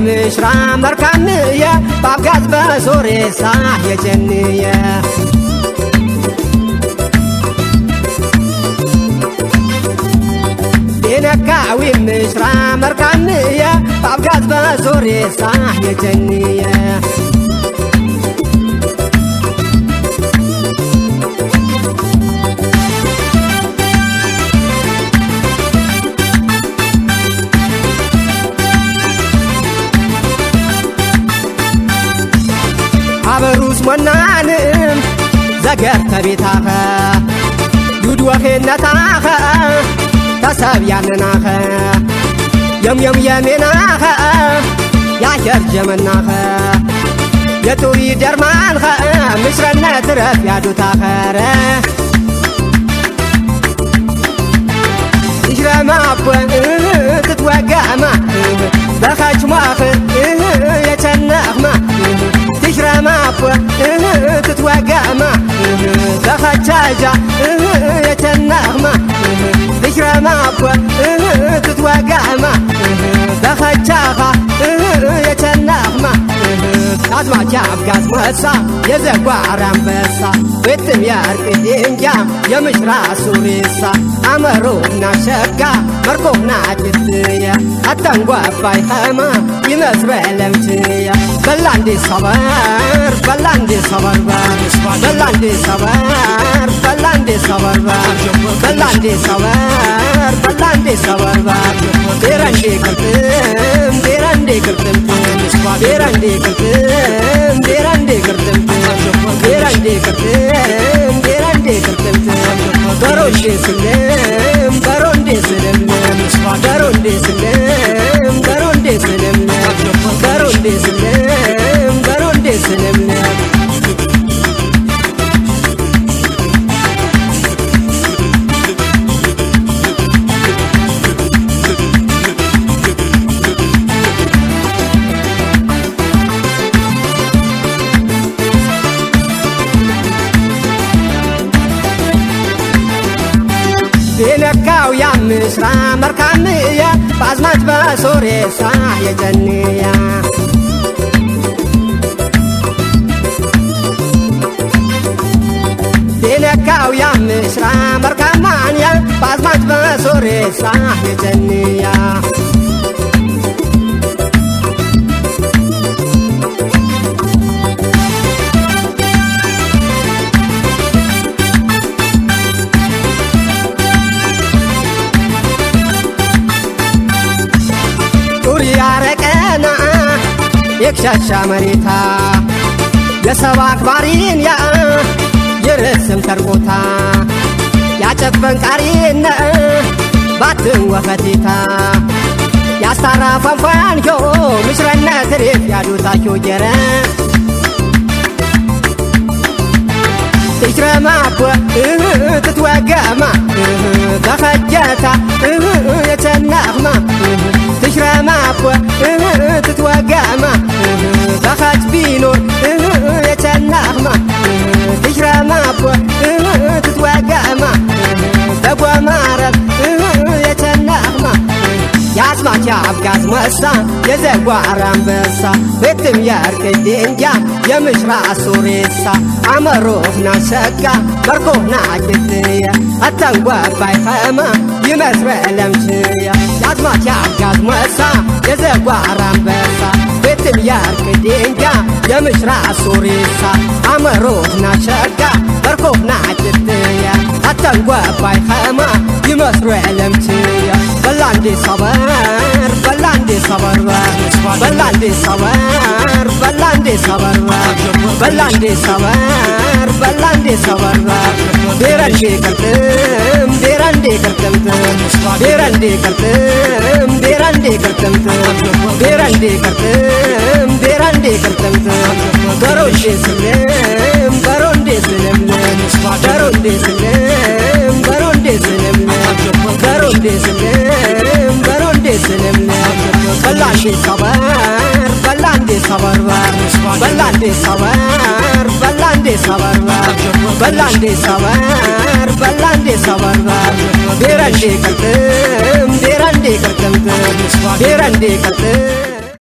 የምሽራ መርካንየ ባብጋዝ በሶሬሳ የጀንየ የነካው የምሽራ መርካንየ ባብጋዝ በሶሬሳ የጀንየ አበሩስ ሞናንም ዘገር ተቤታኸ ዩድወኼነታኸ ተሰብ ያነናኸ የምየም የሜናኸ ያሸር ጀመናኸ የጡሪ ደርማንኸ ምስረነት ረፍ ያዱታኸረ ይሽረማበ ትትወገማ በኸችማኽ የቸነኽማ ትሽረማበ ትትወገማ በኸቻጃ የቸነኽማ ትሽረማበ ትትወገማ በኸቻኻ የቸነኽማ አዝማቻ አብጋዝ መሳ የዘጓር አንበሳ ቤትም ያርቅ ድንጃ የምሽራ ሱሬሳ አመሮና ሸጋ መርኮና ጅትየ አታንጓባይ ኸማ ይመስበለምችየ በላንዴ ሰበር በላንዴ ሰበርበር በላንዴ ሰበር በላንዴ ሰበርበር በላንዴ ሰበር በላንዴ ሰበርበር ቤረንዴ ቅርጥም ቤረንዴ ቅርጥም ቤረንዴ ቅርጥም ቤረንዴ ቅርጥም ቤረንዴ ቅርጥም ቤረንዴ ቅርጥም በሮንዴ ስልም በሮንዴ ስልም በሮንዴ ስልም በሮንዴ ስልም በሮንዴ ስልም በሮንዴ ስልም የነካው ያምስራ መርካንየ ባዝማች በሶሬሳ የጀንያ የነካው ያምስራ መርካማንየ ባዝማች በሶሬሳ የጀንያ ያረቀና የክሻሻ መሬታ የሰባ አክባሪን ያ የርስም ተርቆታ ያጨበን ቃሪነ ባትን ወፈቴታ ያስታራ ፈንፈንዮ ምሽረነት ሬፍ ያዱታዮ ጀረ ትሽረማበ ትትወገማ በኸጀታ የቸነኽማ ትሽረማበ ትትወገማ በኸች ቢኖር የቸነኽማ ትሽረማበ ትትወገማ በጓማረብ የቸነኽማ ያዝማች አብጋዝ መሳ የዘጓር አንበሳ ቤትም ያርቅ ድንጃ የምሽራ ሱሬሳ አመሮህና ሸጋ መርኮህና ጅትየ አታንጓባይ ኸማ ይመስበለምችየ ያዝማች አብጋዝ መሳ የዘጓር አንበሳ ቤትም ያርቅ ድንጃ የምሽራ ሱሬሳ አመሮህና ሸጋ መርኮህና ጅትየ አታንጓባይ ኸማ ይመስበለምችየ በላንዴ ሰበር በላንዴ ሰበርበር በላንዴ ሰበር በላንዴ ሰበርበር በላንዴ ሰበር በላንዴ ሰበርበር ቤረንዴ ቅርጥም ቤረንዴ ቅርጥም ቤረንዴ ቅርጥም ቤረንዴ ቅርጥም ቤረንዴ ቅርጥም ቤረንዴ ቅርጥም በሮንዴ ስልም በሮንዴ ስልም በሮንዴ ስልም በሮንዴ ስልም በሮንዴ ስልም በሮንዴ ስልም በላንዴ ሰበር በላንዴ ሰበርበር በላንዴ ሰበር በላንዴ ሰበርበር በላንዴ ሰበር በላንዴ ሰበርበር ቤረንዴ ቅርጥም ቤረንዴ ቅርጥም ቤረንዴ ቅርጥም